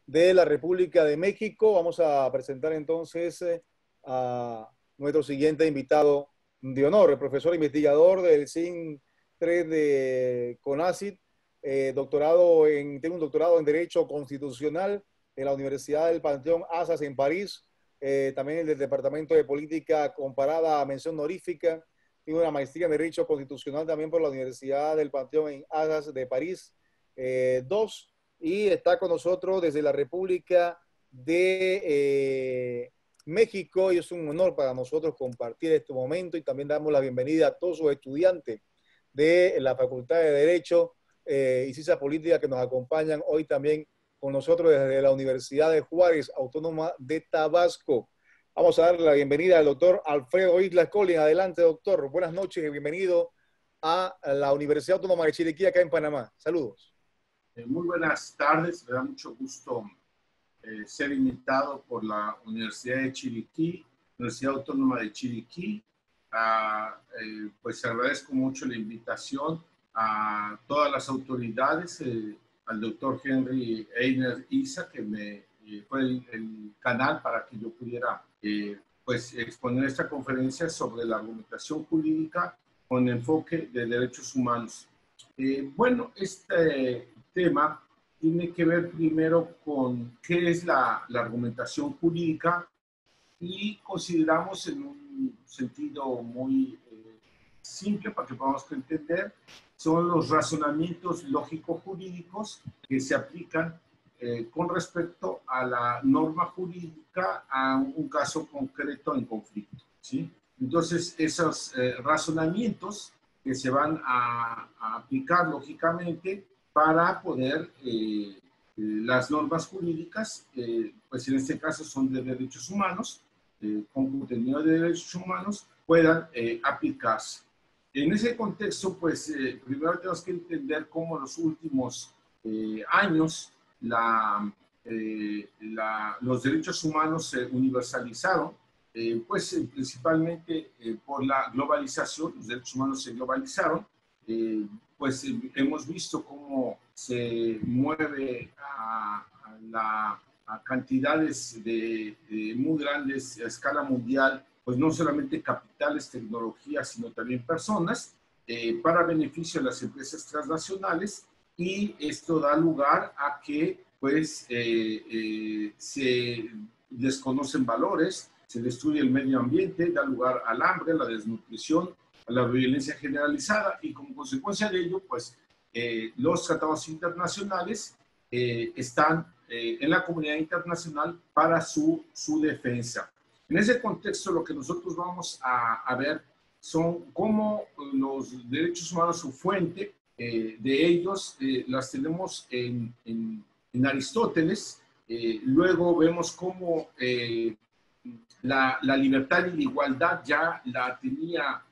de la República de México. Vamos a presentar entonces a nuestro siguiente invitado de honor, el profesor investigador del CIN 3 de CONACYT, tiene un doctorado en Derecho Constitucional en la Universidad del Panteón Assas en París, también el del Departamento de Política Comparada a mención honorífica. Tiene una maestría en Derecho Constitucional también por la Universidad del Panteón en Assas de París 2, y está con nosotros desde la República de México, y es un honor para nosotros compartir este momento, y también damos la bienvenida a todos los estudiantes de la Facultad de Derecho y Ciencias Políticas que nos acompañan hoy también con nosotros desde la Universidad de Juárez, Autónoma de Tabasco. Vamos a darle la bienvenida al doctor Alfredo Islas Collins. Adelante, doctor. Buenas noches y bienvenido a la Universidad Autónoma de Chiriquí, acá en Panamá. Saludos. Muy buenas tardes. Me da mucho gusto ser invitado por la Universidad de Chiriquí, Universidad Autónoma de Chiriquí. Pues agradezco mucho la invitación a todas las autoridades, al doctor Henry Einer Isa, que me fue el canal para que yo pudiera pues exponer esta conferencia sobre la argumentación jurídica con enfoque de derechos humanos. Bueno, este tema tiene que ver primero con qué es la argumentación jurídica, y consideramos en un sentido muy simple para que podamos entender, son los razonamientos lógico-jurídicos que se aplican con respecto a la norma jurídica a un caso concreto en conflicto, ¿sí? Entonces, esos razonamientos que se van a aplicar lógicamente para poder las normas jurídicas, pues en este caso son de derechos humanos, con contenido de derechos humanos, puedan aplicarse. En ese contexto, pues primero tenemos que entender cómo en los últimos años los derechos humanos se universalizaron, pues principalmente por la globalización. Los derechos humanos se globalizaron, pues hemos visto cómo se mueve a cantidades muy grandes a escala mundial, pues no solamente capitales, tecnologías, sino también personas, para beneficio de las empresas transnacionales, y esto da lugar a que pues se desconocen valores, se destruye el medio ambiente, da lugar al hambre, a la desnutrición, a la violencia generalizada, y como consecuencia de ello, pues los tratados internacionales están en la comunidad internacional para su defensa. En ese contexto, lo que nosotros vamos a ver son cómo los derechos humanos, su fuente de ellos, las tenemos en Aristóteles. Luego vemos cómo la libertad y la igualdad ya la tenía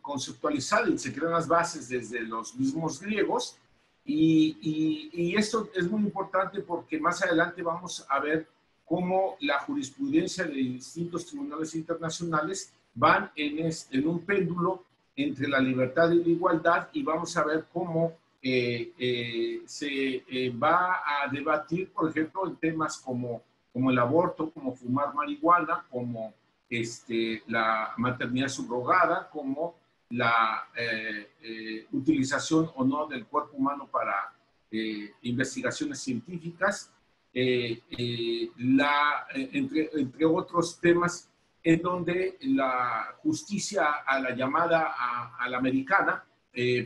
conceptualizada, y se crean las bases desde los mismos griegos. Y esto es muy importante porque más adelante vamos a ver cómo la jurisprudencia de distintos tribunales internacionales van en un péndulo entre la libertad y la igualdad, y vamos a ver cómo se va a debatir, por ejemplo, en temas como el aborto, como fumar marihuana, como la maternidad subrogada, como la utilización o no del cuerpo humano para investigaciones científicas, entre otros temas, en donde la justicia a la llamada a la americana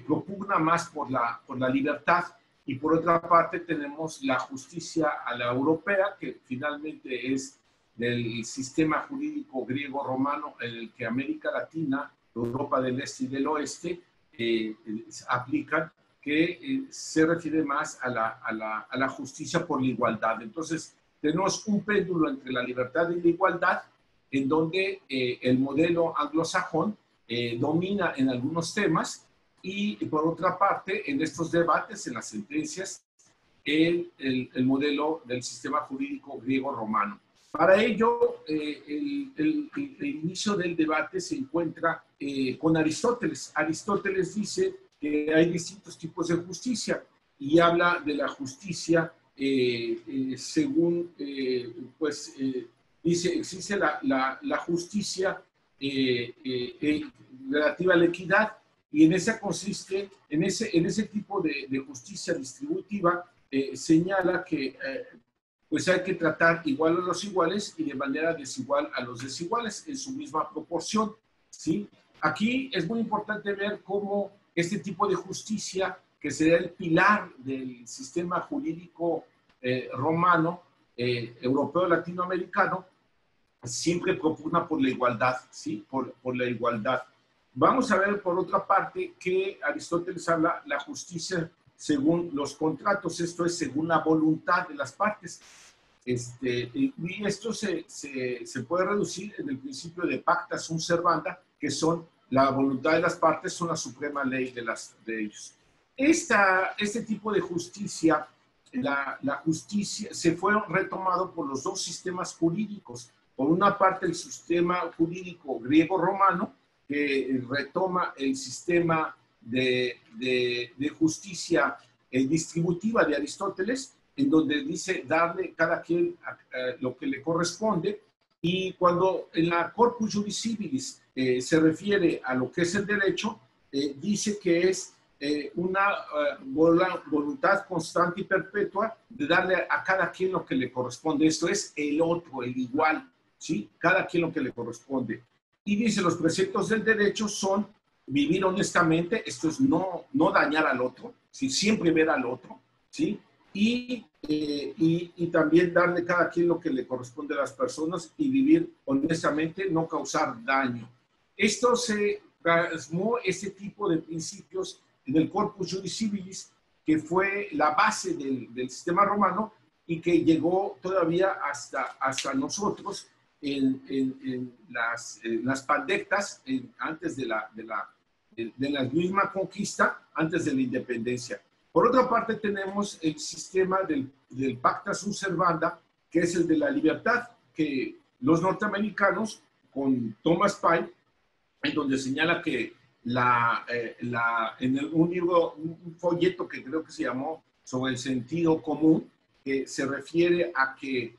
propugna más por la libertad, y por otra parte tenemos la justicia a la europea, que finalmente es del sistema jurídico griego-romano, en el que América Latina, Europa del Este y del Oeste aplican, que se refiere más a la justicia por la igualdad. Entonces, tenemos un péndulo entre la libertad y la igualdad, en donde el modelo anglosajón domina en algunos temas, y por otra parte, en estos debates, en las sentencias, el modelo del sistema jurídico griego-romano. Para ello, el inicio del debate se encuentra con Aristóteles. Aristóteles dice que hay distintos tipos de justicia. y habla de la justicia según, dice, existe la justicia relativa a la equidad, y en esa consiste, en ese tipo de justicia distributiva, señala que pues hay que tratar igual a los iguales y de manera desigual a los desiguales en su misma proporción, ¿sí? Aquí es muy importante ver cómo este tipo de justicia, que sería el pilar del sistema jurídico romano, europeo, latinoamericano, siempre propugna por la igualdad, ¿sí? Por la igualdad. Vamos a ver, por otra parte, que Aristóteles habla la justicia según los contratos, esto es, según la voluntad de las partes. Y esto se puede reducir en el principio de pacta sunt servanda, que son la voluntad de las partes, son la suprema ley de ellos. Este tipo de justicia, la justicia, se fue retomado por los dos sistemas jurídicos. Por una parte, el sistema jurídico griego-romano, que retoma el sistema de justicia distributiva de Aristóteles, en donde dice darle cada quien lo que le corresponde, y cuando en la Corpus Juris Civilis se refiere a lo que es el derecho, dice que es una voluntad constante y perpetua de darle a cada quien lo que le corresponde. Esto es el otro, el igual, ¿sí? Cada quien lo que le corresponde. Y dice, los preceptos del derecho son vivir honestamente, esto es no dañar al otro, ¿sí? Siempre ver al otro, ¿sí? Y también darle a cada quien lo que le corresponde a las personas y vivir honestamente, no causar daño. Esto se plasmó, este tipo de principios, en el Corpus Juris Civilis, que fue la base del sistema romano y que llegó todavía hasta nosotros en las pandectas, antes de la misma conquista, antes de la independencia. Por otra parte, tenemos el sistema del pacta sunt servanda, que es el de la libertad, que los norteamericanos, con Thomas Paine, en donde señala que un libro, un folleto que creo que se llamó sobre el sentido común, que se refiere a que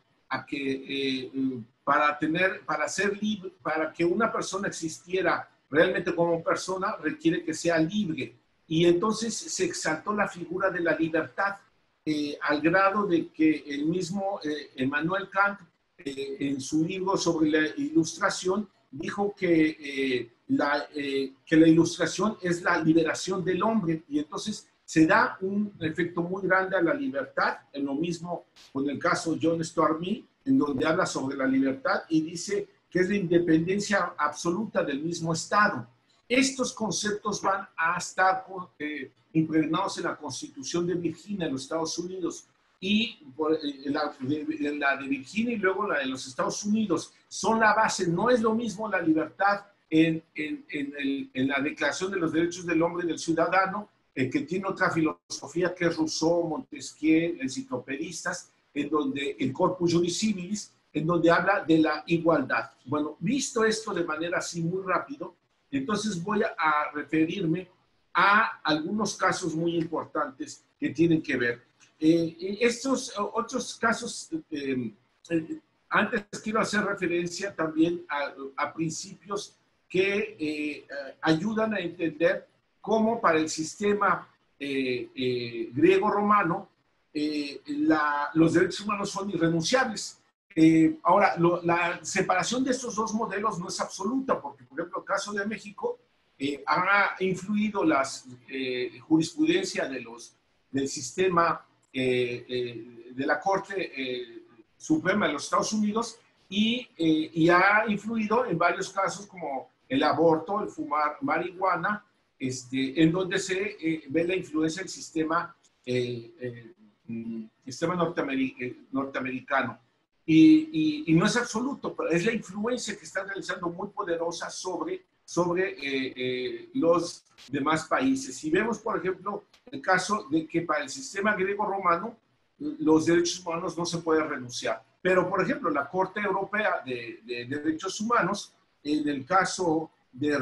para ser libre, para que una persona existiera realmente como persona, requiere que sea libre. Y entonces se exaltó la figura de la libertad al grado de que el mismo Emmanuel Kant, en su libro sobre la Ilustración, dijo que la Ilustración es la liberación del hombre, y entonces se da un efecto muy grande a la libertad. En lo mismo con el caso John Stuart Mill, en donde habla sobre la libertad y dice que es la independencia absoluta del mismo Estado. Estos conceptos van a estar impregnados en la Constitución de Virginia en los Estados Unidos, y en la de Virginia y luego la de los Estados Unidos son la base. No es lo mismo la libertad en la Declaración de los Derechos del Hombre y del Ciudadano, que tiene otra filosofía, que es Rousseau, Montesquieu, enciclopedistas, en donde el Corpus Juris Civilis, en donde habla de la igualdad. Bueno, visto esto de manera así muy rápido, entonces voy a referirme a algunos casos muy importantes que tienen que ver. Estos otros casos, antes quiero hacer referencia también a principios que ayudan a entender cómo para el sistema griego-romano los derechos humanos son irrenunciables. Ahora, la separación de estos dos modelos no es absoluta, porque, por ejemplo, el caso de México ha influido la jurisprudencia del sistema de la Corte Suprema de los Estados Unidos, y ha influido en varios casos como el aborto, el fumar marihuana, en donde se ve la influencia del sistema norteamericano. Y no es absoluto, pero es la influencia que está realizando muy poderosa sobre los demás países. Y vemos, por ejemplo, el caso de que para el sistema griego-romano los derechos humanos no se pueden renunciar. Pero, por ejemplo, la Corte Europea de Derechos Humanos, en el caso de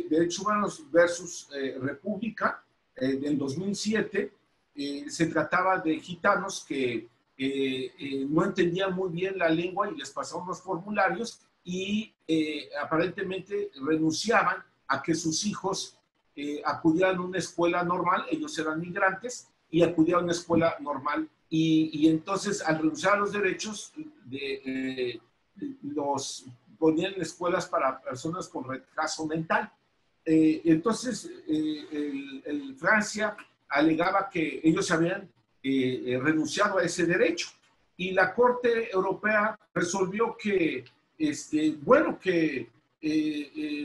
Derechos Humanos versus República, en 2007, se trataba de gitanos que no entendían muy bien la lengua y les pasaban los formularios y aparentemente renunciaban a que sus hijos acudieran a una escuela normal. Ellos eran migrantes y acudían a una escuela normal y entonces al renunciar a los derechos los ponían en escuelas para personas con retraso mental. Entonces Francia alegaba que ellos habían renunciado a ese derecho y la Corte Europea resolvió que, bueno, que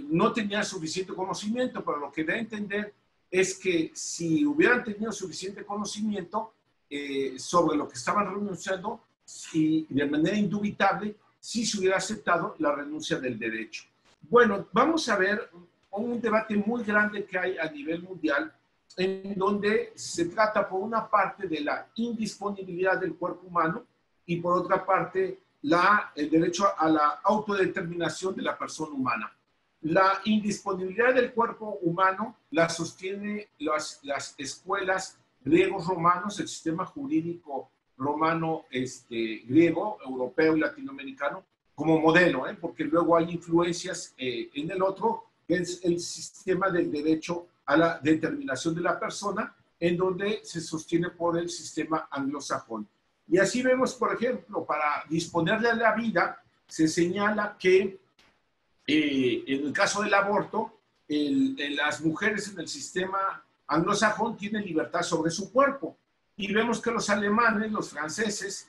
no tenía suficiente conocimiento, pero lo que da a entender es que si hubieran tenido suficiente conocimiento sobre lo que estaban renunciando, y de manera indubitable, sí se hubiera aceptado la renuncia del derecho. Bueno, vamos a ver un debate muy grande que hay a nivel mundial, en donde se trata por una parte de la indisponibilidad del cuerpo humano y por otra parte el derecho a la autodeterminación de la persona humana. La indisponibilidad del cuerpo humano la sostiene las escuelas griegos romanos, el sistema jurídico romano, griego, europeo y latinoamericano, como modelo, porque luego hay influencias en el otro, que es el sistema del derecho a la determinación de la persona, en donde se sostiene por el sistema anglosajón. Y así vemos, por ejemplo, para disponer de la vida, se señala que en el caso del aborto, las mujeres en el sistema anglosajón tienen libertad sobre su cuerpo. Y vemos que los alemanes, los franceses,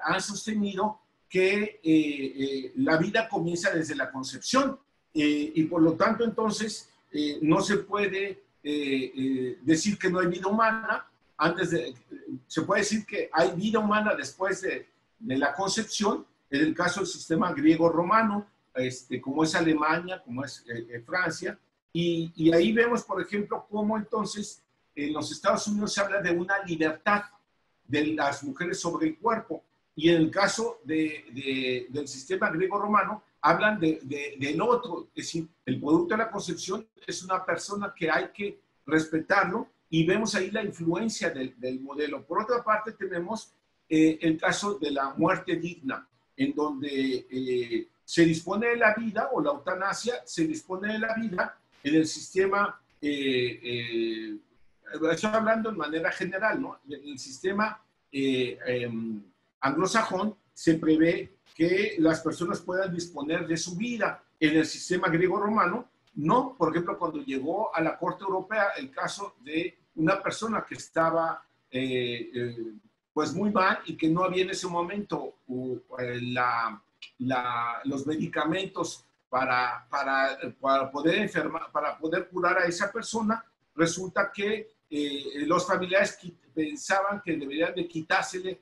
han sostenido que la vida comienza desde la concepción. Y por lo tanto, entonces, no se puede decir que no hay vida humana. Se puede decir que hay vida humana después de la concepción, en el caso del sistema griego-romano, como es Alemania, como es Francia. Y ahí vemos, por ejemplo, cómo entonces en los Estados Unidos se habla de una libertad de las mujeres sobre el cuerpo. Y en el caso del sistema griego-romano, hablan del otro, es decir, el producto de la concepción es una persona que hay que respetarlo y vemos ahí la influencia del modelo. Por otra parte, tenemos el caso de la muerte digna, en donde se dispone de la vida, o la eutanasia, se dispone de la vida en el sistema, estoy hablando de manera general, ¿no? En el sistema anglosajón se prevé que las personas puedan disponer de su vida. En el sistema griego-romano, no. Por ejemplo, cuando llegó a la Corte Europea el caso de una persona que estaba pues muy mal y que no había en ese momento los medicamentos para poder para poder curar a esa persona, resulta que los familiares pensaban que deberían de quitársele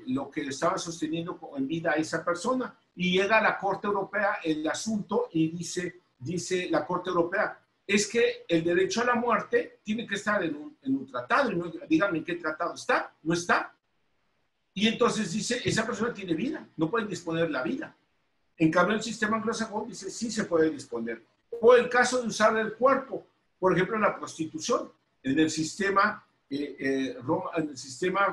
lo que estaba sosteniendo en vida a esa persona. Y llega a la Corte Europea el asunto y dice la Corte Europea, es que el derecho a la muerte tiene que estar en un tratado. Y no, díganme en qué tratado está, no está. Y entonces dice, esa persona tiene vida, no pueden disponer de la vida. En cambio, el sistema anglosajón dice, sí se puede disponer. O el caso de usar el cuerpo, por ejemplo, la prostitución. En el sistema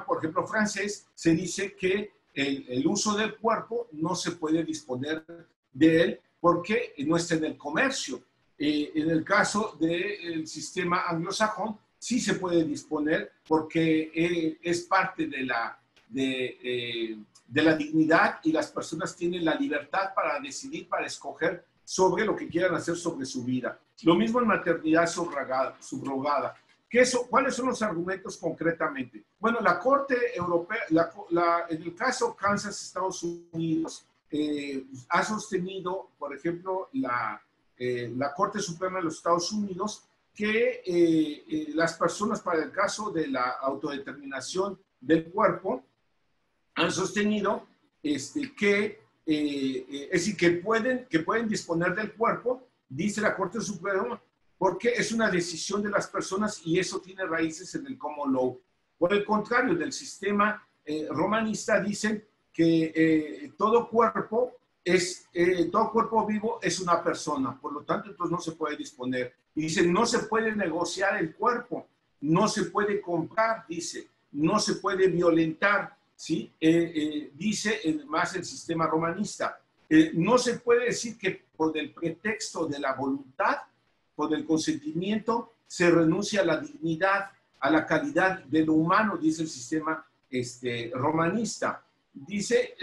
por ejemplo, francés, se dice que el uso del cuerpo no se puede disponer de él porque no está en el comercio. En el caso del sistema anglosajón, sí se puede disponer porque es parte de la dignidad y las personas tienen la libertad para decidir, para escoger sobre lo que quieran hacer sobre su vida. Lo mismo en maternidad subrogada. ¿Cuáles son los argumentos concretamente? Bueno, la Corte Europea, en el caso Kansas, Estados Unidos, ha sostenido, por ejemplo, la Corte Suprema de los Estados Unidos, que las personas, para el caso de la autodeterminación del cuerpo, han sostenido es decir, que pueden disponer del cuerpo, dice la Corte Suprema, porque es una decisión de las personas y eso tiene raíces en el common law. Por el contrario, del sistema romanista dicen que todo cuerpo vivo es una persona, por lo tanto, entonces no se puede disponer. Y dicen, no se puede negociar el cuerpo. no se puede comprar, dice, no se puede violentar, ¿sí? Dice más el sistema romanista. No se puede decir que por el pretexto de la voluntad, por el consentimiento, se renuncia a la dignidad, a la calidad de lo humano, dice el sistema romanista. Dice,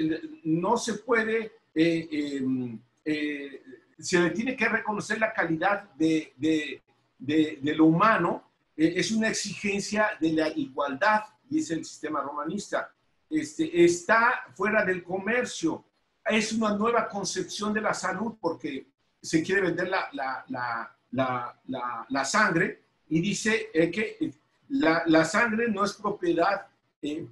no se puede, se le tiene que reconocer la calidad de lo humano, es una exigencia de la igualdad, dice el sistema romanista. Está fuera del comercio, es una nueva concepción de la salud porque se quiere vender la sangre y dice que la sangre no es propiedad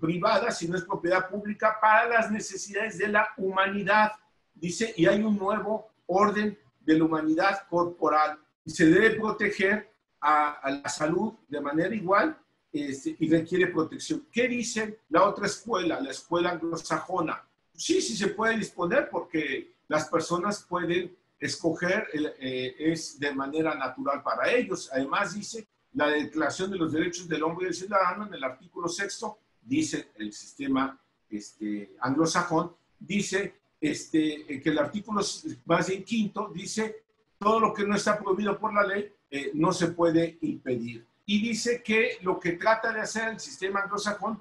privada, sino es propiedad pública para las necesidades de la humanidad. Dice, y hay un nuevo orden de la humanidad corporal y se debe proteger a la salud de manera igual y requiere protección. ¿Qué dice la otra escuela, la escuela anglosajona? Sí, sí se puede disponer porque las personas pueden escoger, es de manera natural para ellos. Además dice la Declaración de los Derechos del Hombre y del Ciudadano en el artículo 6º, dice el sistema anglosajón, dice que el artículo más bien 5º dice todo lo que no está prohibido por la ley no se puede impedir. Y dice que lo que trata de hacer el sistema anglosajón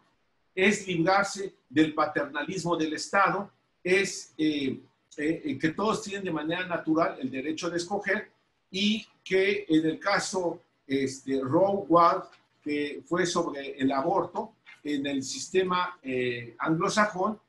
es librarse del paternalismo del Estado, es que todos tienen de manera natural el derecho de escoger y que en el caso Roe Wade, que fue sobre el aborto, en el sistema anglosajón,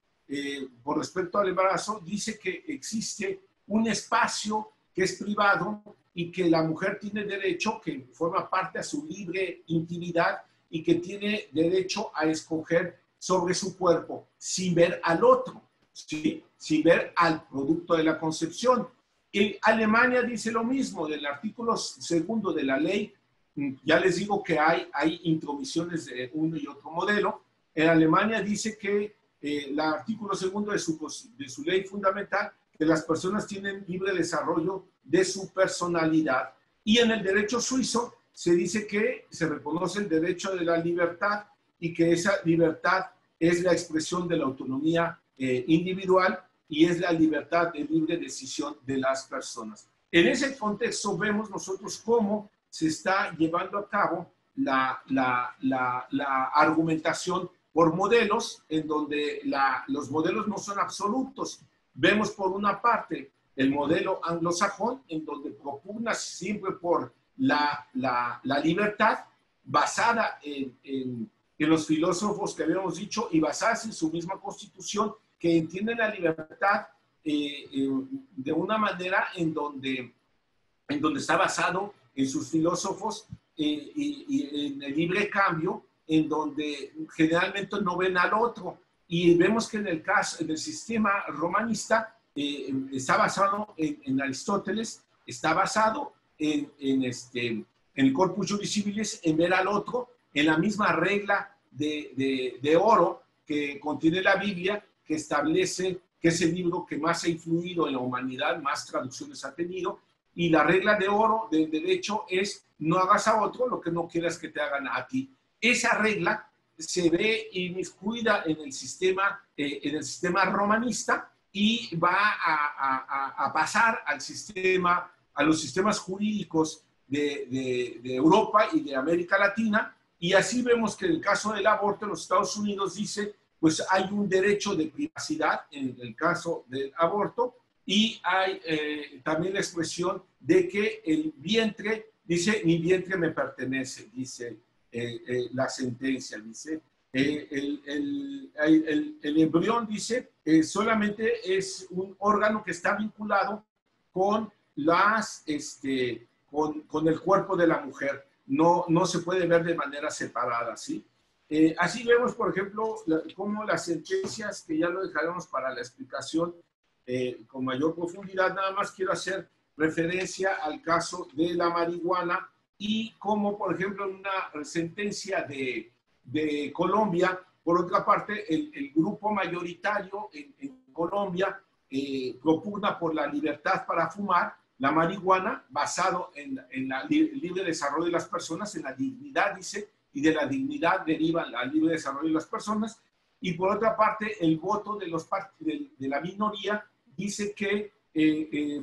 por respecto al embarazo, dice que existe un espacio que es privado y que la mujer tiene derecho, que forma parte a su libre intimidad y que tiene derecho a escoger sobre su cuerpo sin ver al otro, ¿sí? Sin ver al producto de la concepción. En Alemania dice lo mismo, del artículo 2 de la ley, ya les digo que hay intromisiones de uno y otro modelo. En Alemania dice que el artículo 2 de su ley fundamental, que las personas tienen libre desarrollo de su personalidad. Y en el derecho suizo se dice que se reconoce el derecho de la libertad y que esa libertad es la expresión de la autonomía individual y es la libertad de libre decisión de las personas. En ese contexto vemos nosotros cómo se está llevando a cabo la argumentación por modelos, en donde los modelos no son absolutos. Vemos por una parte el modelo anglosajón, en donde propugna siempre por la libertad, basada en los filósofos que habíamos dicho y basadas en su misma constitución, que entienden la libertad de una manera en donde está basado en sus filósofos y en el libre cambio, en donde generalmente no ven al otro. Y vemos que en el sistema romanista está basado en Aristóteles, está basado en el corpus juris civilis, en ver al otro, en la misma regla de oro que contiene la Biblia, que establece que es el libro que más ha influido en la humanidad, más traducciones ha tenido, y la regla de oro del derecho es no hagas a otro lo que no quieras que te hagan a ti. Esa regla se ve inmiscuida en el sistema romanista y va a pasar a los sistemas jurídicos de Europa y de América Latina, y así vemos que en el caso del aborto en los Estados Unidos dice, pues hay un derecho de privacidad en el caso del aborto, y hay también la expresión de que el vientre, dice, mi vientre me pertenece, dice la sentencia, dice, el embrión, dice, solamente es un órgano que está vinculado con con el cuerpo de la mujer, no se puede ver de manera separada, ¿sí? Así vemos, por ejemplo, cómo las sentencias, que ya lo dejaremos para la explicación con mayor profundidad, nada más quiero hacer referencia al caso de la marihuana y cómo, por ejemplo, en una sentencia de Colombia, por otra parte, el grupo mayoritario en Colombia propugna por la libertad para fumar la marihuana, basado en el libre desarrollo de las personas, en la dignidad, dice, y de la dignidad derivan al libre desarrollo de las personas. Y por otra parte, el voto de la minoría dice que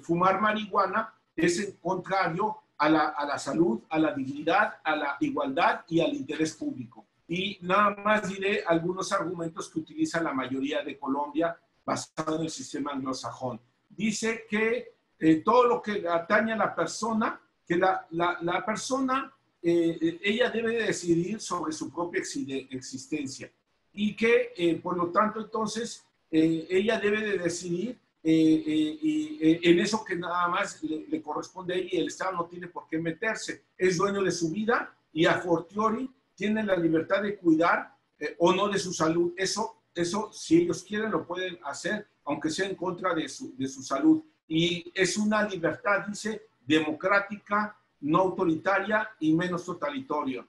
fumar marihuana es contrario a la salud, a la dignidad, a la igualdad y al interés público. Y nada más diré algunos argumentos que utiliza la mayoría de Colombia basado en el sistema anglosajón. Dice que todo lo que atañe a la persona, que la persona, ella debe de decidir sobre su propia existencia y que, por lo tanto, entonces, ella debe de decidir en eso que nada más le corresponde a ella y el Estado no tiene por qué meterse. Es dueño de su vida y a fortiori tiene la libertad de cuidar o no de su salud. Eso, si ellos quieren, lo pueden hacer, aunque sea en contra de su salud. Y es una libertad, dice, democrática, no autoritaria y menos totalitaria.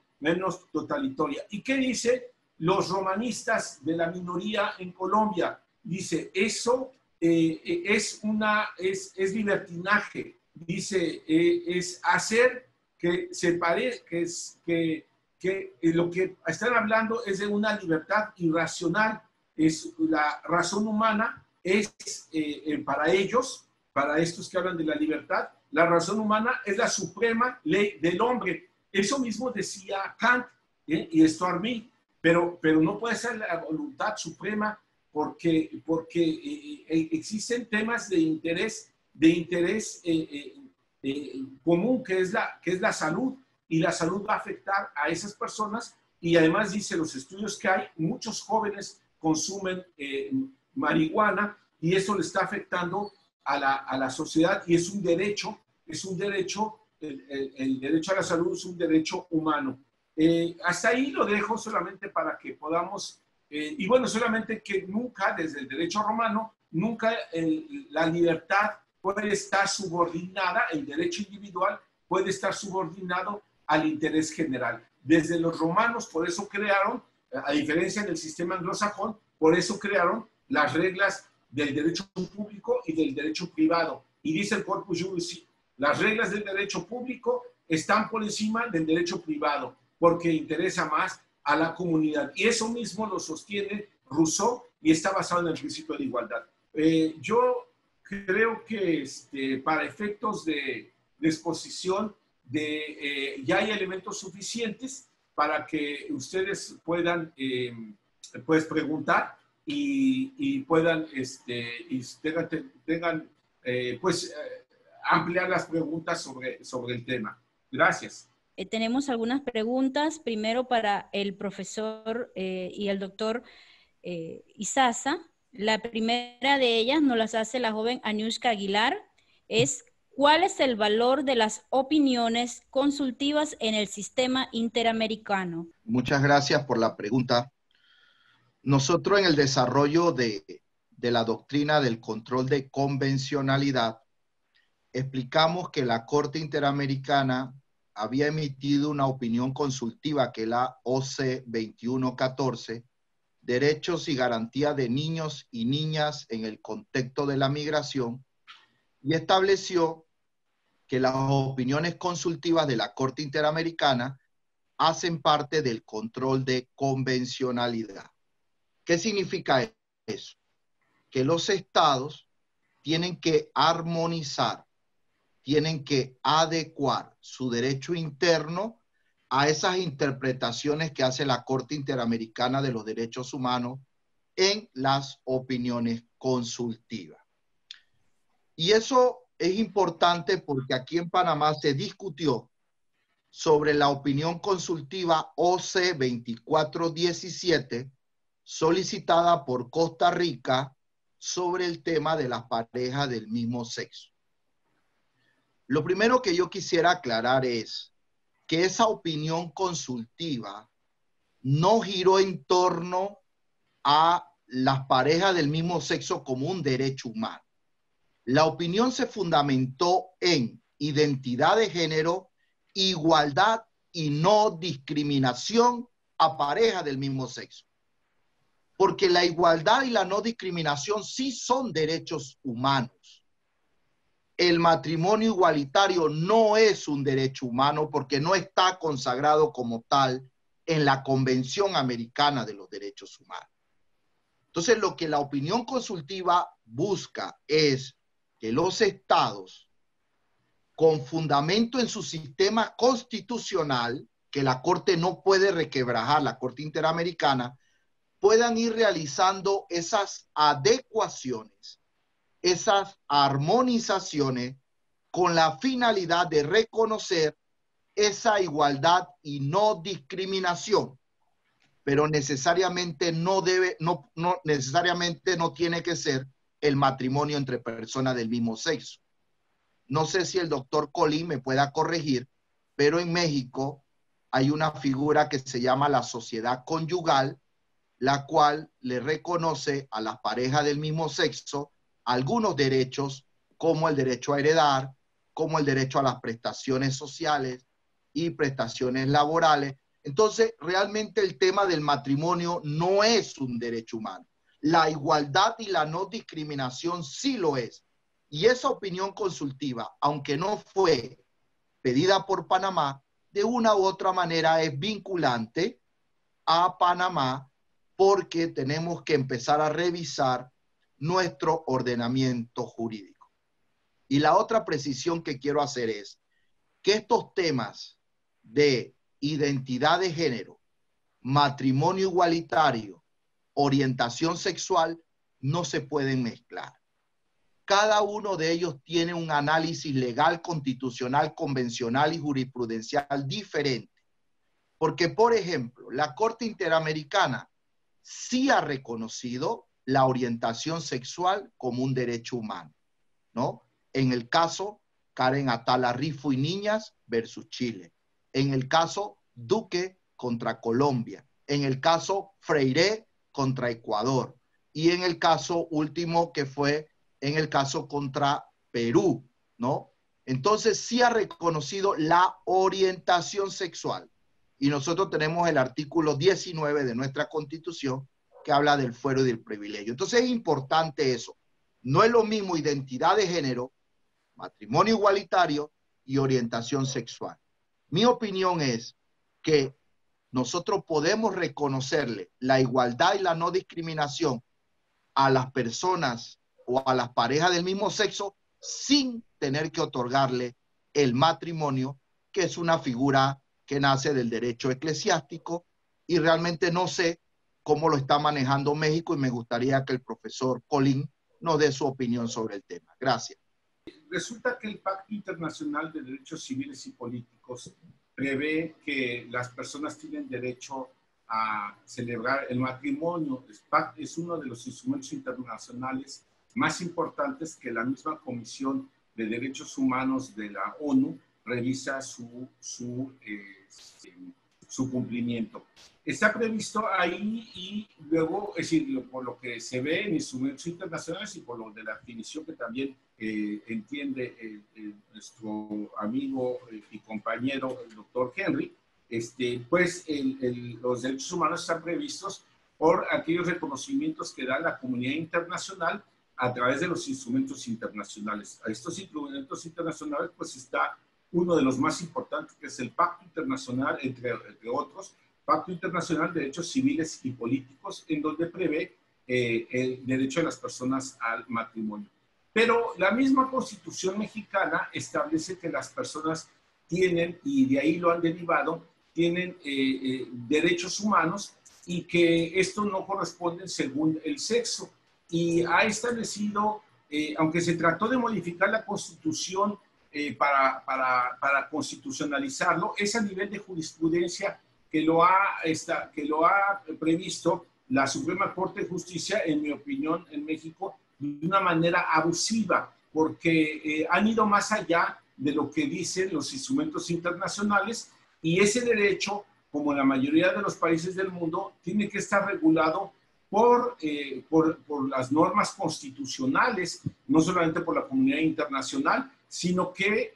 ¿Y qué dice los romanistas de la minoría en Colombia? Dice, eso es libertinaje. Dice, es hacer que se parezca, que lo que están hablando es de una libertad irracional. Es la razón humana, es para ellos, para estos que hablan de la libertad, la razón humana es la suprema ley del hombre. Eso mismo decía Kant y Stuart Mill, pero no puede ser la voluntad suprema porque existen temas de interés común, que es la salud, y la salud va a afectar a esas personas. Y además dice los estudios que hay, muchos jóvenes consumen marihuana y eso le está afectando a la sociedad y es un derecho, el derecho a la salud es un derecho humano. Hasta ahí lo dejo solamente para que podamos, y bueno, solamente que nunca, desde el derecho romano, nunca la libertad puede estar subordinada, el derecho individual puede estar subordinado al interés general. Desde los romanos, por eso crearon, a diferencia del sistema anglosajón, por eso crearon las reglas del derecho público y del derecho privado. Y dice el Corpus Juris, las reglas del derecho público están por encima del derecho privado, porque interesa más a la comunidad. Y eso mismo lo sostiene Rousseau y está basado en el principio de igualdad. Yo creo que para efectos de exposición, ya hay elementos suficientes para que ustedes puedan pues preguntar y puedan tengan pues ampliar las preguntas sobre el tema. Gracias. Tenemos algunas preguntas, primero para el profesor y el doctor Izaza. La primera de ellas nos las hace la joven Anushka Aguilar. Es, ¿cuál es el valor de las opiniones consultivas en el sistema interamericano? Muchas gracias por la pregunta. Nosotros en el desarrollo de la doctrina del control de convencionalidad, explicamos que la Corte Interamericana había emitido una opinión consultiva, que es la OC 2114, Derechos y Garantías de Niños y Niñas en el Contexto de la Migración, y estableció que las opiniones consultivas de la Corte Interamericana hacen parte del control de convencionalidad. ¿Qué significa eso? Que los estados tienen que armonizar, tienen que adecuar su derecho interno a esas interpretaciones que hace la Corte Interamericana de los Derechos Humanos en las opiniones consultivas. Y eso es importante porque aquí en Panamá se discutió sobre la opinión consultiva OC 2417 solicitada por Costa Rica sobre el tema de las parejas del mismo sexo. Lo primero que yo quisiera aclarar es que esa opinión consultiva no giró en torno a las parejas del mismo sexo como un derecho humano. La opinión se fundamentó en identidad de género, igualdad y no discriminación a parejas del mismo sexo. Porque la igualdad y la no discriminación sí son derechos humanos. El matrimonio igualitario no es un derecho humano porque no está consagrado como tal en la Convención Americana de los Derechos Humanos. Entonces, lo que la opinión consultiva busca es que los estados, con fundamento en su sistema constitucional, que la Corte no puede requebrajar, la Corte Interamericana, puedan ir realizando esas adecuaciones, esas armonizaciones con la finalidad de reconocer esa igualdad y no discriminación, pero necesariamente no tiene que ser el matrimonio entre personas del mismo sexo. No sé si el doctor Colín me pueda corregir, pero en México hay una figura que se llama la sociedad conyugal, la cual le reconoce a las parejas del mismo sexo algunos derechos, como el derecho a heredar, como el derecho a las prestaciones sociales y prestaciones laborales. Entonces, realmente el tema del matrimonio no es un derecho humano. La igualdad y la no discriminación sí lo es. Y esa opinión consultiva, aunque no fue pedida por Panamá, de una u otra manera es vinculante a Panamá, porque tenemos que empezar a revisar nuestro ordenamiento jurídico. Y la otra precisión que quiero hacer es que estos temas de identidad de género, matrimonio igualitario, orientación sexual, no se pueden mezclar. Cada uno de ellos tiene un análisis legal, constitucional, convencional y jurisprudencial diferente. Porque, por ejemplo, la Corte Interamericana sí ha reconocido la orientación sexual como un derecho humano, ¿no? En el caso Karen Atala Rifo y Niñas versus Chile. En el caso Duque contra Colombia. En el caso Freire contra Ecuador. Y en el caso último que fue en el caso contra Perú, ¿no? Entonces sí ha reconocido la orientación sexual. Y nosotros tenemos el artículo 19 de nuestra Constitución que habla del fuero y del privilegio. Entonces es importante eso. No es lo mismo identidad de género, matrimonio igualitario y orientación sexual. Mi opinión es que nosotros podemos reconocerle la igualdad y la no discriminación a las personas o a las parejas del mismo sexo sin tener que otorgarle el matrimonio, que es una figura que nace del derecho eclesiástico, y realmente no sé cómo lo está manejando México y me gustaría que el profesor Colín nos dé su opinión sobre el tema. Gracias. Resulta que el Pacto Internacional de Derechos Civiles y Políticos prevé que las personas tienen derecho a celebrar el matrimonio. Es uno de los instrumentos internacionales más importantes que la misma Comisión de Derechos Humanos de la ONU revisa su cumplimiento. Está previsto ahí y luego, es decir, por lo que se ve en instrumentos internacionales y por lo de la definición que también entiende nuestro amigo y compañero, el doctor Henry, pues los derechos humanos están previstos por aquellos reconocimientos que da la comunidad internacional a través de los instrumentos internacionales. A estos instrumentos internacionales pues está uno de los más importantes, que es el Pacto Internacional, entre otros, Pacto Internacional de Derechos Civiles y Políticos, en donde prevé el derecho de las personas al matrimonio. Pero la misma Constitución mexicana establece que las personas tienen, y de ahí lo han derivado, tienen derechos humanos y que esto no corresponde según el sexo. Y ha establecido, aunque se trató de modificar la Constitución para constitucionalizarlo, es a nivel de jurisprudencia que lo ha previsto la Suprema Corte de Justicia, en mi opinión, en México, de una manera abusiva, porque han ido más allá de lo que dicen los instrumentos internacionales, y ese derecho, como en la mayoría de los países del mundo, tiene que estar regulado por las normas constitucionales, no solamente por la comunidad internacional, sino que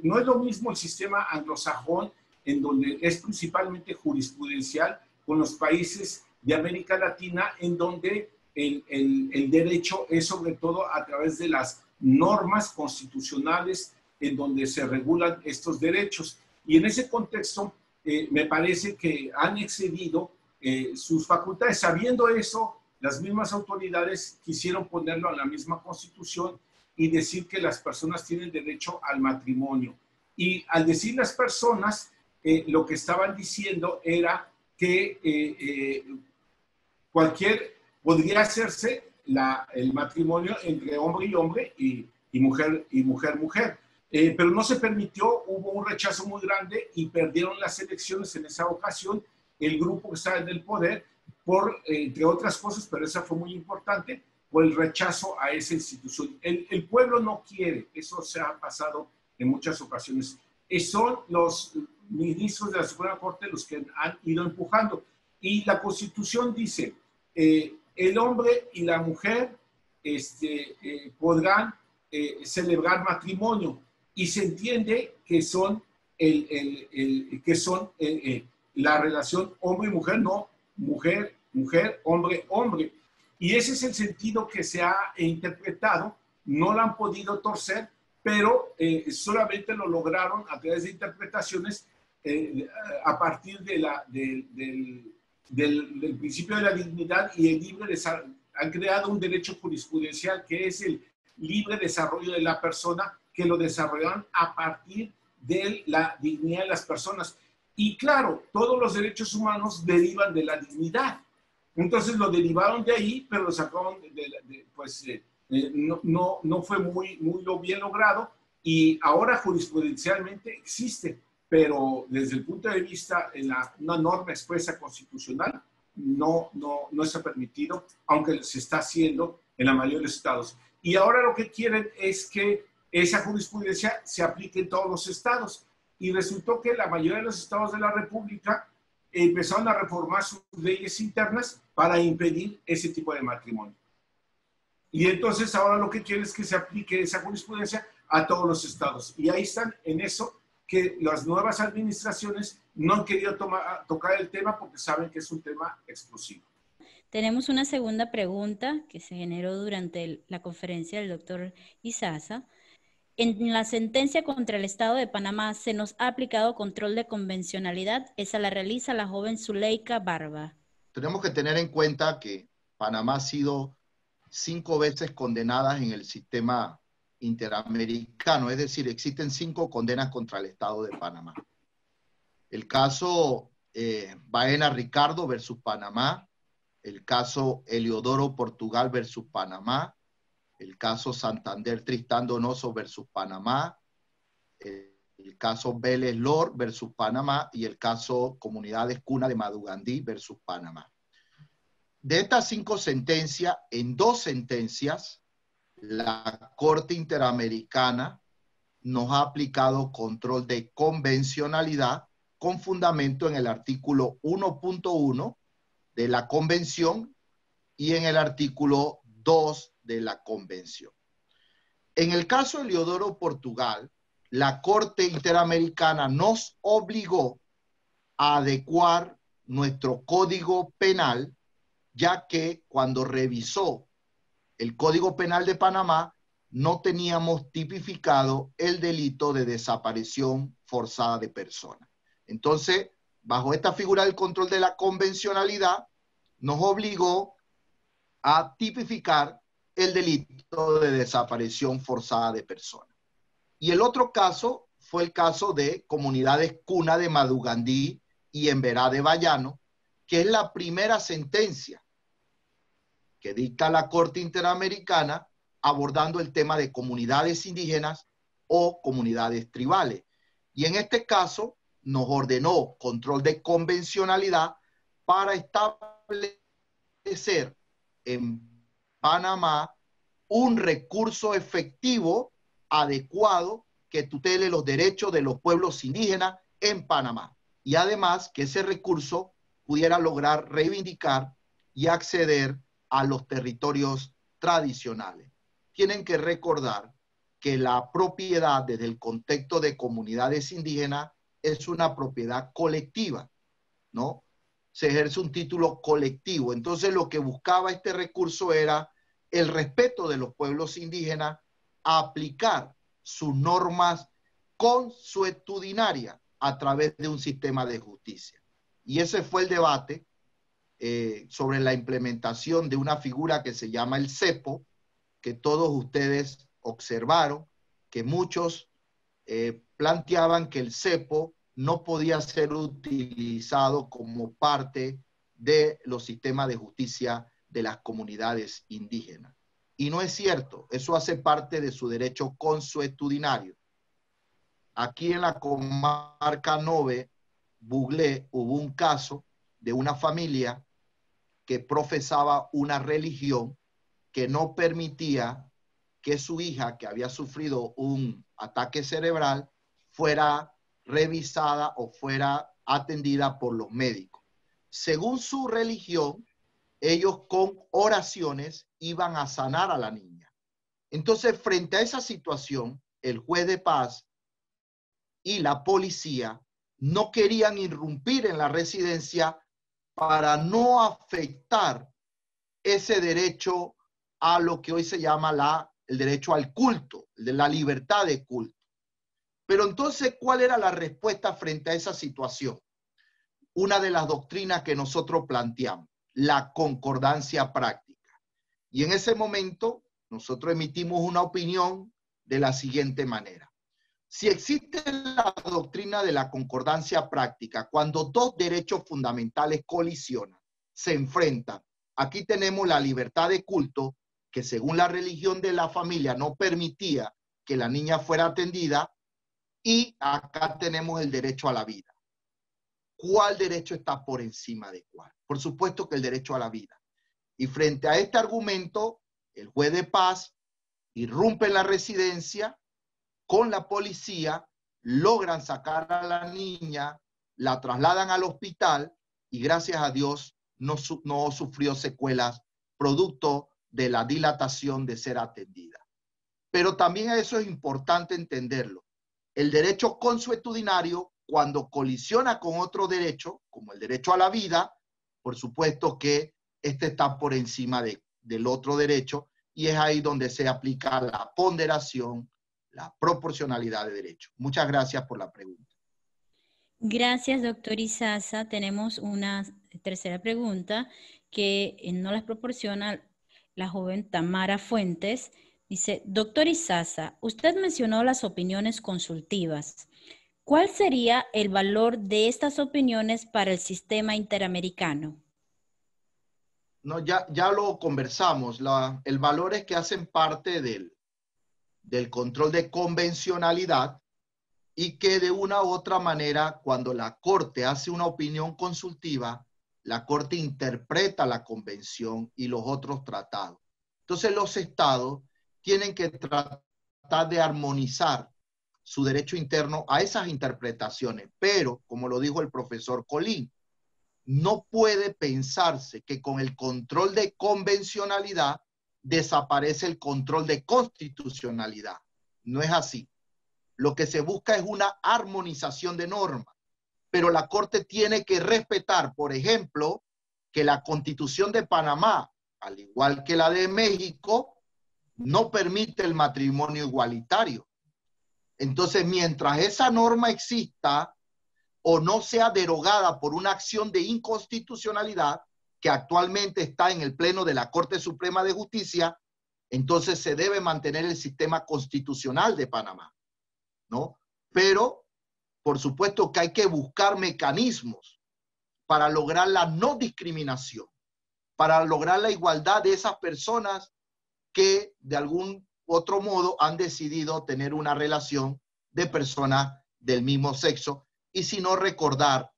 no es lo mismo el sistema anglosajón, en donde es principalmente jurisprudencial, con los países de América Latina, en donde el derecho es sobre todo a través de las normas constitucionales en donde se regulan estos derechos. Y en ese contexto, me parece que han excedido sus facultades. Sabiendo eso, las mismas autoridades quisieron ponerlo a la misma Constitución y decir que las personas tienen derecho al matrimonio. Y al decir las personas, lo que estaban diciendo era que podría hacerse el matrimonio entre hombre y hombre y mujer. Pero no se permitió, hubo un rechazo muy grande y perdieron las elecciones en esa ocasión el grupo que estaba en el poder entre otras cosas, pero esa fue muy importante, por el rechazo a esa institución. El pueblo no quiere, eso se ha pasado en muchas ocasiones. Son los ministros de la Suprema Corte los que han ido empujando. Y la Constitución dice, el hombre y la mujer podrán celebrar matrimonio, y se entiende que son, la relación hombre y mujer, no mujer, hombre, hombre. Y ese es el sentido que se ha interpretado. No lo han podido torcer, pero solamente lo lograron a través de interpretaciones a partir del principio de la dignidad y el libre desarrollo. Han creado un derecho jurisprudencial que es el libre desarrollo de la persona, que lo desarrollaron a partir de la dignidad de las personas. Y claro, todos los derechos humanos derivan de la dignidad. Entonces lo derivaron de ahí, pero lo sacaron no fue muy bien logrado, y ahora jurisprudencialmente existe, pero desde el punto de vista de una norma expresa constitucional no está permitido, aunque se está haciendo en la mayoría de los estados. Y ahora lo que quieren es que esa jurisprudencia se aplique en todos los estados. Y resultó que la mayoría de los estados de la República empezaron a reformar sus leyes internas para impedir ese tipo de matrimonio. Y entonces ahora lo que quieren es que se aplique esa jurisprudencia a todos los estados. Y ahí están en eso, que las nuevas administraciones no han querido tocar el tema porque saben que es un tema explosivo. Tenemos una segunda pregunta que se generó durante la conferencia del doctor Izaza. En la sentencia contra el Estado de Panamá se nos ha aplicado control de convencionalidad. Esa la realiza la joven Zuleika Barba. Tenemos que tener en cuenta que Panamá ha sido 5 veces condenada en el sistema interamericano, es decir, existen 5 condenas contra el Estado de Panamá. El caso Baena Ricardo versus Panamá, el caso Eliodoro Portugal versus Panamá, el caso Santander Tristán Donoso versus Panamá, el caso Vélez Lor versus Panamá y el caso Comunidades Cuna de Madugandí versus Panamá. De estas 5 sentencias, en 2 sentencias, la Corte Interamericana nos ha aplicado control de convencionalidad con fundamento en el artículo 1.1 de la Convención y en el artículo 2 de la Convención. En el caso de Eliodoro Portugal, la Corte Interamericana nos obligó a adecuar nuestro Código Penal, ya que cuando revisó el Código Penal de Panamá, no teníamos tipificado el delito de desaparición forzada de personas. Entonces, bajo esta figura del control de la convencionalidad, nos obligó a tipificar el delito de desaparición forzada de personas. Y el otro caso fue el caso de Comunidades Cuna de Madugandí y Emberá de Bayano, que es la primera sentencia que dicta la Corte Interamericana abordando el tema de comunidades indígenas o comunidades tribales. Y en este caso nos ordenó control de convencionalidad para establecer en Panamá un recurso efectivo adecuado que tutele los derechos de los pueblos indígenas en Panamá. Y además que ese recurso pudiera lograr reivindicar y acceder a los territorios tradicionales. Tienen que recordar que la propiedad desde el contexto de comunidades indígenas es una propiedad colectiva, ¿no? Se ejerce un título colectivo. Entonces lo que buscaba este recurso era el respeto de los pueblos indígenas a aplicar sus normas consuetudinarias a través de un sistema de justicia. Y ese fue el debate sobre la implementación de una figura que se llama el cepo, que todos ustedes observaron, que muchos planteaban que el cepo no podía ser utilizado como parte de los sistemas de justicia de las comunidades indígenas. Y no es cierto, eso hace parte de su derecho consuetudinario. Aquí en la comarca Nove, Buglé, hubo un caso de una familia que profesaba una religión que no permitía que su hija, que había sufrido un ataque cerebral, fuera revisada o fuera atendida por los médicos. Según su religión, ellos con oraciones iban a sanar a la niña. Entonces, frente a esa situación, el juez de paz y la policía no querían irrumpir en la residencia para no afectar ese derecho a lo que hoy se llama el derecho al culto, de la libertad de culto. Pero entonces, ¿cuál era la respuesta frente a esa situación? Una de las doctrinas que nosotros planteamos, la concordancia práctica. Y en ese momento, nosotros emitimos una opinión de la siguiente manera. Si existe la doctrina de la concordancia práctica, cuando dos derechos fundamentales colisionan, se enfrentan, aquí tenemos la libertad de culto, que según la religión de la familia no permitía que la niña fuera atendida, y acá tenemos el derecho a la vida. ¿Cuál derecho está por encima de cuál? Por supuesto que el derecho a la vida. Y frente a este argumento, el juez de paz irrumpe en la residencia con la policía, logran sacar a la niña, la trasladan al hospital y gracias a Dios no sufrió secuelas producto de la dilatación de ser atendida. Pero también eso es importante entenderlo. El derecho consuetudinario, cuando colisiona con otro derecho, como el derecho a la vida, por supuesto que este está por encima del otro derecho y es ahí donde se aplica la ponderación, la proporcionalidad de derechos. Muchas gracias por la pregunta. Gracias, doctor Izaza. Tenemos una tercera pregunta que nos las proporciona la joven Tamara Fuentes. Dice, doctor Izaza, usted mencionó las opiniones consultivas. ¿Cuál sería el valor de estas opiniones para el sistema interamericano? No, ya lo conversamos. El valor es que hacen parte del control de convencionalidad y que de una u otra manera, cuando la Corte hace una opinión consultiva, la Corte interpreta la convención y los otros tratados. Entonces los estados tienen que tratar de armonizar su derecho interno a esas interpretaciones, pero, como lo dijo el profesor Colín, no puede pensarse que con el control de convencionalidad desaparece el control de constitucionalidad. No es así. Lo que se busca es una armonización de normas, pero la Corte tiene que respetar, por ejemplo, que la Constitución de Panamá, al igual que la de México, no permite el matrimonio igualitario. Entonces, mientras esa norma exista o no sea derogada por una acción de inconstitucionalidad que actualmente está en el Pleno de la Corte Suprema de Justicia, entonces se debe mantener el sistema constitucional de Panamá, ¿no? Pero, por supuesto que hay que buscar mecanismos para lograr la no discriminación, para lograr la igualdad de esas personas que de algún otro modo han decidido tener una relación de personas del mismo sexo. Y si no recordar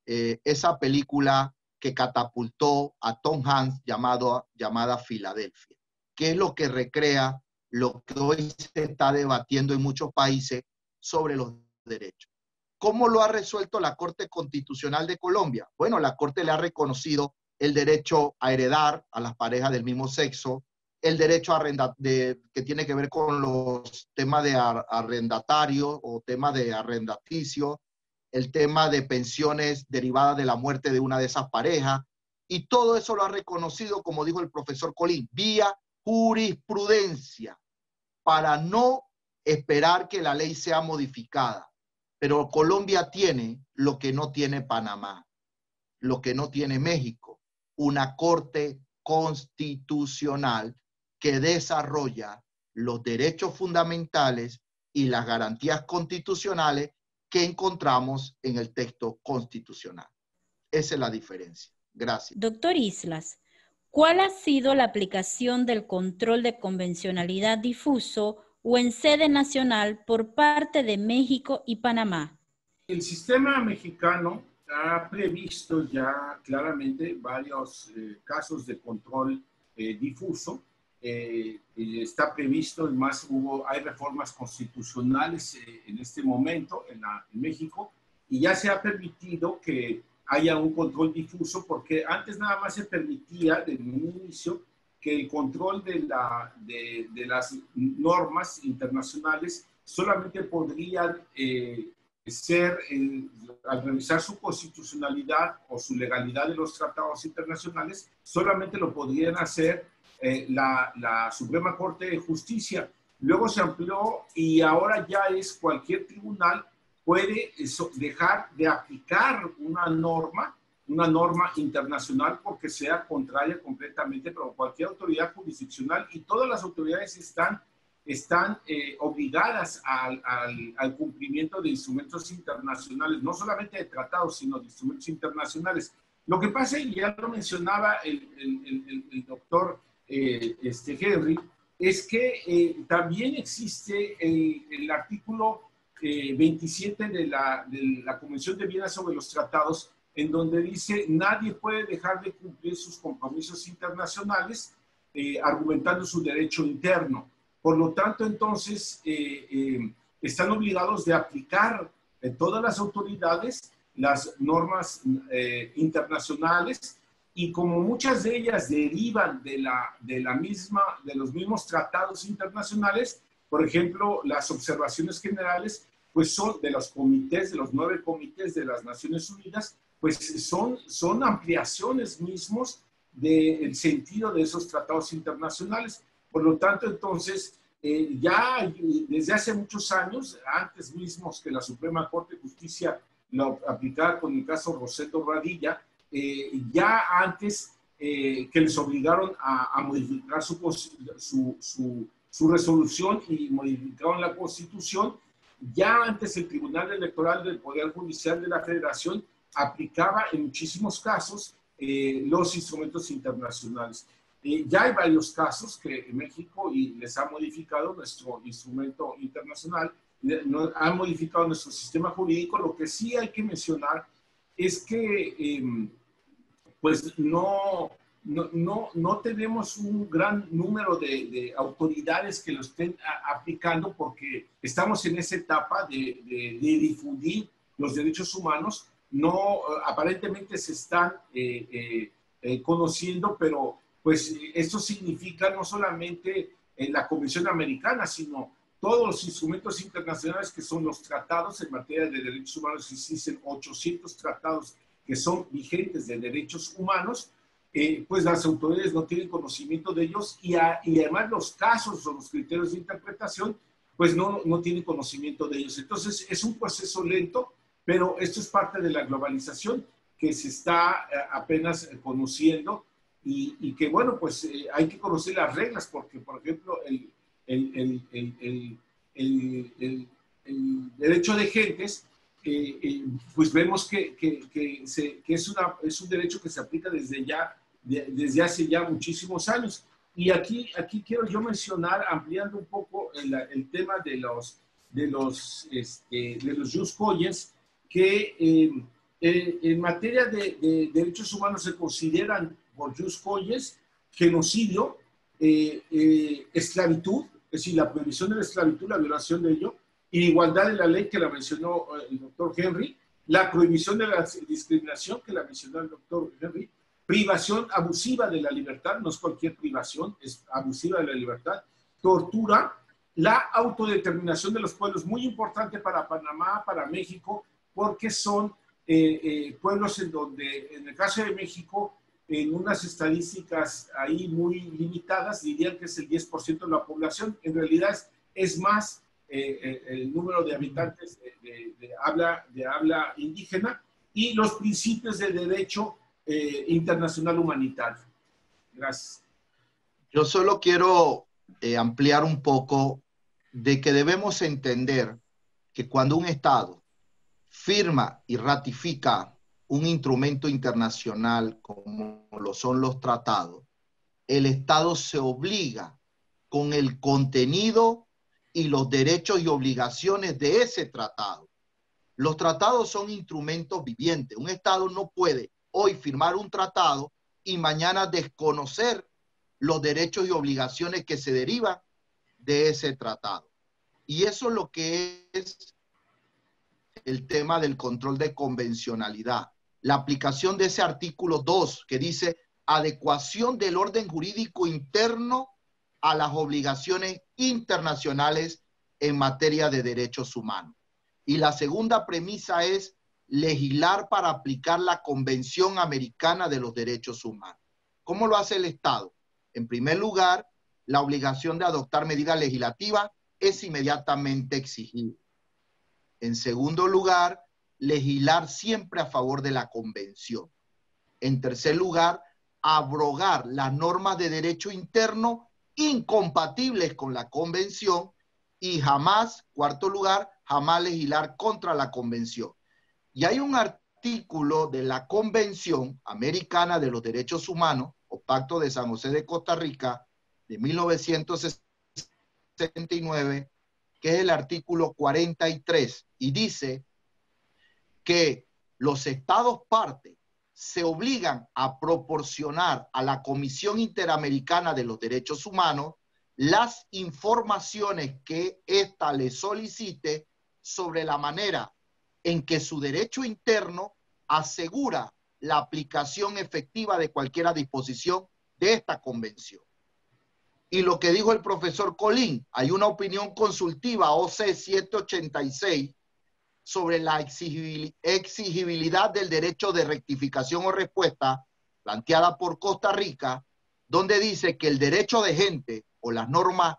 esa película que catapultó a Tom Hanks llamada Filadelfia, que es lo que recrea lo que hoy se está debatiendo en muchos países sobre los derechos. ¿Cómo lo ha resuelto la Corte Constitucional de Colombia? Bueno, la Corte le ha reconocido el derecho a heredar a las parejas del mismo sexo, el derecho que tiene que ver con los temas de arrendatario o temas de arrendaticio, el tema de pensiones derivadas de la muerte de una de esas parejas, y todo eso lo ha reconocido, como dijo el profesor Colín, vía jurisprudencia, para no esperar que la ley sea modificada. Pero Colombia tiene lo que no tiene Panamá, lo que no tiene México, una corte constitucional que desarrolla los derechos fundamentales y las garantías constitucionales que encontramos en el texto constitucional. Esa es la diferencia. Gracias. Doctor Islas, ¿cuál ha sido la aplicación del control de convencionalidad difuso o en sede nacional por parte de México y Panamá? El sistema mexicano ha previsto ya claramente varios casos de control difuso. Está previsto, además hay reformas constitucionales en este momento en México, y ya se ha permitido que haya un control difuso, porque antes nada más se permitía desde un inicio que el control de las normas internacionales solamente podrían ser, al revisar su constitucionalidad o su legalidad de los tratados internacionales, solamente lo podrían hacer la Suprema Corte de Justicia. Luego se amplió y ahora ya es cualquier tribunal puede dejar de aplicar una norma internacional porque sea contraria completamente por cualquier autoridad jurisdiccional, y todas las autoridades están obligadas al cumplimiento de instrumentos internacionales, no solamente de tratados, sino de instrumentos internacionales. Lo que pasa, y ya lo mencionaba el doctor Henry, es que también existe el artículo 27 de la Convención de Viena sobre los Tratados, en donde dice nadie puede dejar de cumplir sus compromisos internacionales argumentando su derecho interno. Por lo tanto, entonces, están obligados de aplicar todas las autoridades las normas internacionales, y como muchas de ellas derivan de los mismos tratados internacionales, por ejemplo, las observaciones generales, pues son de los comités, de los 9 comités de las Naciones Unidas, pues son ampliaciones mismos del sentido de esos tratados internacionales. Por lo tanto, entonces, ya desde hace muchos años, antes mismos que la Suprema Corte de Justicia lo aplicara con el caso Rosendo Radilla, ya antes que les obligaron a modificar su resolución y modificaron la Constitución, ya antes el Tribunal Electoral del Poder Judicial de la Federación aplicaba en muchísimos casos los instrumentos internacionales. Ya hay varios casos que en México les ha modificado nuestro instrumento internacional, han modificado nuestro sistema jurídico. Lo que sí hay que mencionar es que pues no tenemos un gran número de autoridades que lo estén aplicando, porque estamos en esa etapa de difundir los derechos humanos. No, aparentemente se están conociendo, pero pues esto significa no solamente la Convención Americana, sino todos los instrumentos internacionales que son los tratados en materia de derechos humanos. Existen 800 tratados que son vigentes de derechos humanos, pues las autoridades no tienen conocimiento de ellos, y además los casos o los criterios de interpretación, pues no tienen conocimiento de ellos. Entonces es un proceso lento, pero esto es parte de la globalización que se está apenas conociendo, y que bueno, pues hay que conocer las reglas, porque por ejemplo el derecho de gentes, pues vemos que es un derecho que se aplica desde hace ya muchísimos años. Y aquí quiero yo mencionar, ampliando un poco el tema de los jus cogens, que en materia de derechos humanos se consideran por jus cogens genocidio, esclavitud, es decir, la prohibición de la esclavitud, la violación de ello, igualdad de la ley, que la mencionó el doctor Henry, la prohibición de la discriminación, que la mencionó el doctor Henry, privación abusiva de la libertad, no es cualquier privación, es abusiva de la libertad, tortura, la autodeterminación de los pueblos, muy importante para Panamá, para México, porque son pueblos en donde, en el caso de México, en unas estadísticas ahí muy limitadas, dirían que es el 10% de la población. En realidad es más, el número de habitantes de habla indígena y los principios de derecho internacional humanitario. Gracias. Yo solo quiero ampliar un poco de que debemos entender que cuando un Estado firma y ratifica un instrumento internacional como lo son los tratados, el Estado se obliga con el contenido y los derechos y obligaciones de ese tratado. Los tratados son instrumentos vivientes. Un Estado no puede hoy firmar un tratado y mañana desconocer los derechos y obligaciones que se derivan de ese tratado. Y eso es lo que es el tema del control de convencionalidad. La aplicación de ese artículo 2 que dice adecuación del orden jurídico interno a las obligaciones internacionales en materia de derechos humanos. Y la segunda premisa es legislar para aplicar la Convención Americana de los Derechos Humanos. ¿Cómo lo hace el Estado? En primer lugar, la obligación de adoptar medidas legislativas es inmediatamente exigible. En segundo lugar, legislar siempre a favor de la Convención. En tercer lugar, abrogar las normas de derecho interno incompatibles con la Convención y jamás, cuarto lugar, jamás legislar contra la Convención. Y hay un artículo de la Convención Americana de los Derechos Humanos, o Pacto de San José de Costa Rica, de 1969, que es el artículo 43, y dice que los estados partes se obligan a proporcionar a la Comisión Interamericana de los Derechos Humanos las informaciones que ésta le solicite sobre la manera en que su derecho interno asegura la aplicación efectiva de cualquier disposición de esta convención. Y lo que dijo el profesor Colín, hay una opinión consultiva OC 786 sobre la exigibilidad del derecho de rectificación o respuesta planteada por Costa Rica, donde dice que el derecho de gente o las normas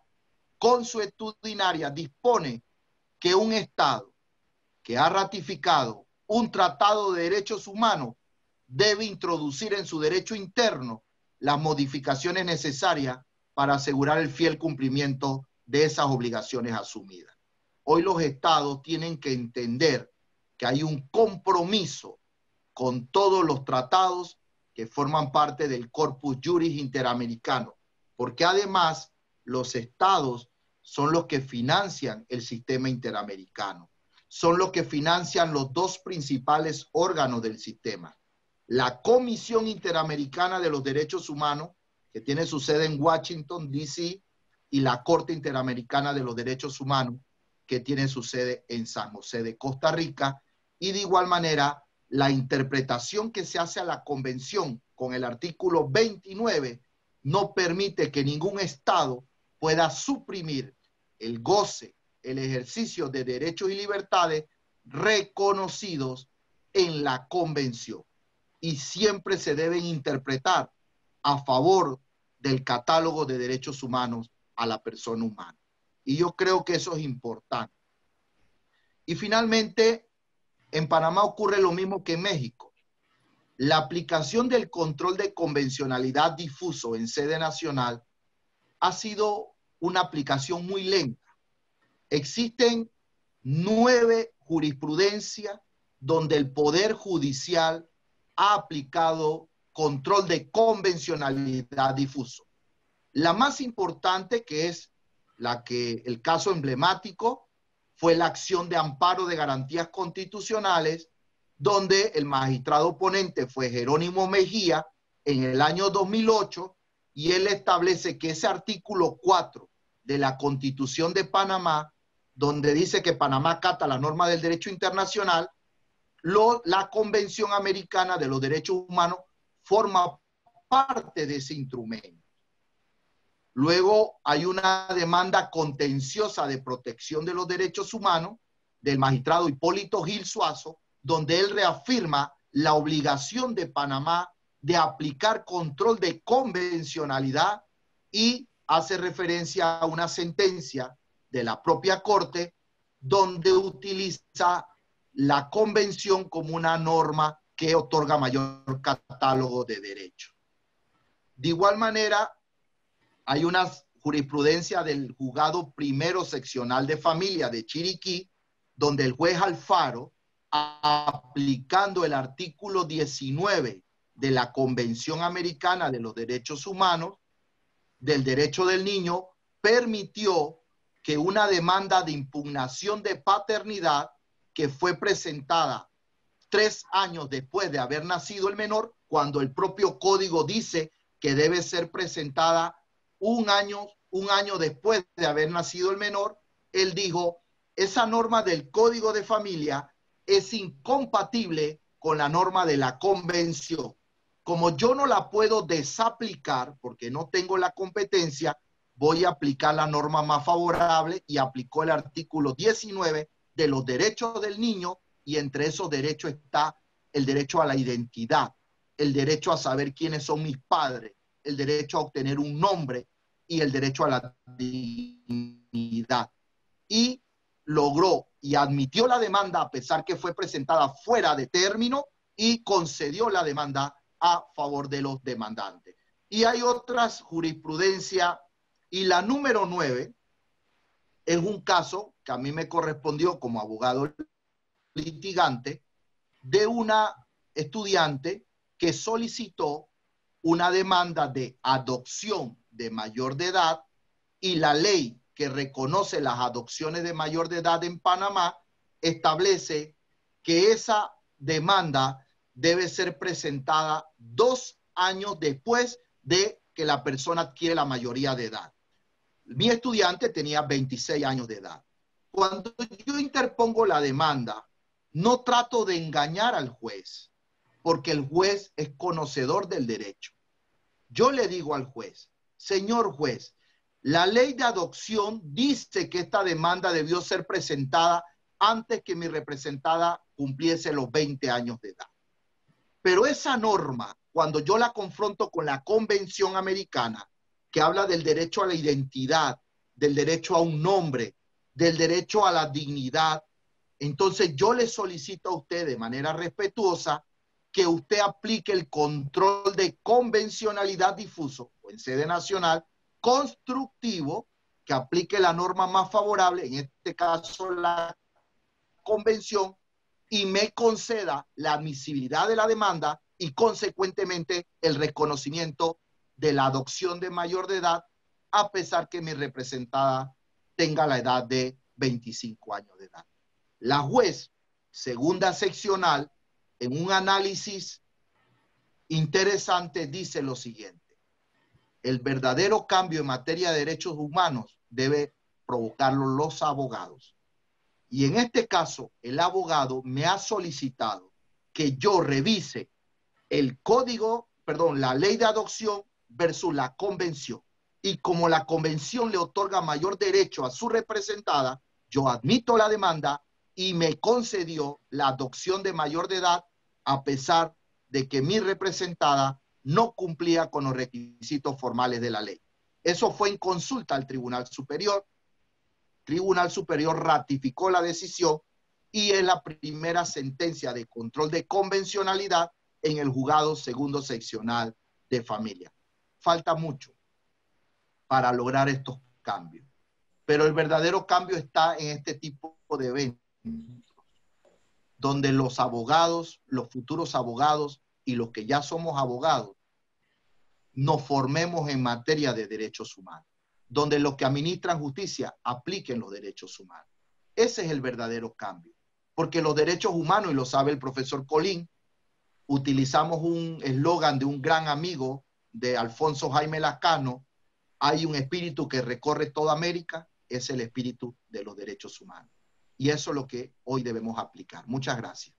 consuetudinarias dispone que un Estado que ha ratificado un tratado de derechos humanos debe introducir en su derecho interno las modificaciones necesarias para asegurar el fiel cumplimiento de esas obligaciones asumidas. Hoy los estados tienen que entender que hay un compromiso con todos los tratados que forman parte del corpus juris interamericano, porque además los estados son los que financian el sistema interamericano, son los que financian los dos principales órganos del sistema. La Comisión Interamericana de los Derechos Humanos, que tiene su sede en Washington, D.C., y la Corte Interamericana de los Derechos Humanos, que tiene su sede en San José de Costa Rica, y de igual manera la interpretación que se hace a la Convención con el artículo 29 no permite que ningún Estado pueda suprimir el goce, el ejercicio de derechos y libertades reconocidos en la Convención, y siempre se deben interpretar a favor del catálogo de derechos humanos a la persona humana. Y yo creo que eso es importante. Y finalmente, en Panamá ocurre lo mismo que en México. La aplicación del control de convencionalidad difuso en sede nacional ha sido una aplicación muy lenta. Existen 9 jurisprudencias donde el Poder Judicial ha aplicado control de convencionalidad difuso. La más importante, que es el caso emblemático, fue la acción de amparo de garantías constitucionales, donde el magistrado ponente fue Jerónimo Mejía en el año 2008, y él establece que ese artículo 4 de la Constitución de Panamá, donde dice que Panamá acata las normas del derecho internacional, la Convención Americana de los Derechos Humanos forma parte de ese instrumento. Luego hay una demanda contenciosa de protección de los derechos humanos del magistrado Hipólito Gil Suazo, donde él reafirma la obligación de Panamá de aplicar control de convencionalidad y hace referencia a una sentencia de la propia Corte, donde utiliza la convención como una norma que otorga mayor catálogo de derechos. De igual manera, hay una jurisprudencia del Juzgado Primero Seccional de Familia de Chiriquí, donde el juez Alfaro, aplicando el artículo 19 de la Convención Americana de los Derechos Humanos, del derecho del niño, permitió que una demanda de impugnación de paternidad que fue presentada 3 años después de haber nacido el menor, cuando el propio código dice que debe ser presentada un año después de haber nacido el menor, él dijo, esa norma del Código de Familia es incompatible con la norma de la Convención. Como yo no la puedo desaplicar porque no tengo la competencia, voy a aplicar la norma más favorable, y aplicó el artículo 19 de los derechos del niño, y entre esos derechos está el derecho a la identidad, el derecho a saber quiénes son mis padres, el derecho a obtener un nombre y el derecho a la dignidad. Y logró y admitió la demanda a pesar que fue presentada fuera de término, y concedió la demanda a favor de los demandantes. Y hay otras jurisprudencias, y la número 9 es un caso que a mí me correspondió como abogado litigante de una estudiante que solicitó una demanda de adopción de mayor de edad, y la ley que reconoce las adopciones de mayor de edad en Panamá establece que esa demanda debe ser presentada 2 años después de que la persona adquiere la mayoría de edad. Mi estudiante tenía 26 años de edad. Cuando yo interpongo la demanda, no trato de engañar al juez, porque el juez es conocedor del derecho. Yo le digo al juez, señor juez, la ley de adopción dice que esta demanda debió ser presentada antes que mi representada cumpliese los 20 años de edad. Pero esa norma, cuando yo la confronto con la Convención Americana, que habla del derecho a la identidad, del derecho a un nombre, del derecho a la dignidad, entonces yo le solicito a usted de manera respetuosa que usted aplique el control de convencionalidad difuso, o en sede nacional, constructivo, que aplique la norma más favorable, en este caso la convención, y me conceda la admisibilidad de la demanda y consecuentemente el reconocimiento de la adopción de mayor de edad, a pesar que mi representada tenga la edad de 25 años de edad. La juez segunda seccional, en un análisis interesante, dice lo siguiente: el verdadero cambio en materia de derechos humanos debe provocarlo los abogados. Y en este caso, el abogado me ha solicitado que yo revise la ley de adopción versus la convención. Y como la convención le otorga mayor derecho a su representada, yo admito la demanda y me concedió la adopción de mayor de edad, a pesar de que mi representada no cumplía con los requisitos formales de la ley. Eso fue en consulta al Tribunal Superior. Tribunal Superior ratificó la decisión y es la primera sentencia de control de convencionalidad en el Juzgado Segundo Seccional de Familia. Falta mucho para lograr estos cambios, pero el verdadero cambio está en este tipo de eventos, donde los abogados, los futuros abogados y los que ya somos abogados, nos formemos en materia de derechos humanos, donde los que administran justicia apliquen los derechos humanos. Ese es el verdadero cambio, porque los derechos humanos, y lo sabe el profesor Colín, utilizamos un eslogan de un gran amigo de Alfonso Jaime Lascano: hay un espíritu que recorre toda América, es el espíritu de los derechos humanos. Y eso es lo que hoy debemos aplicar. Muchas gracias.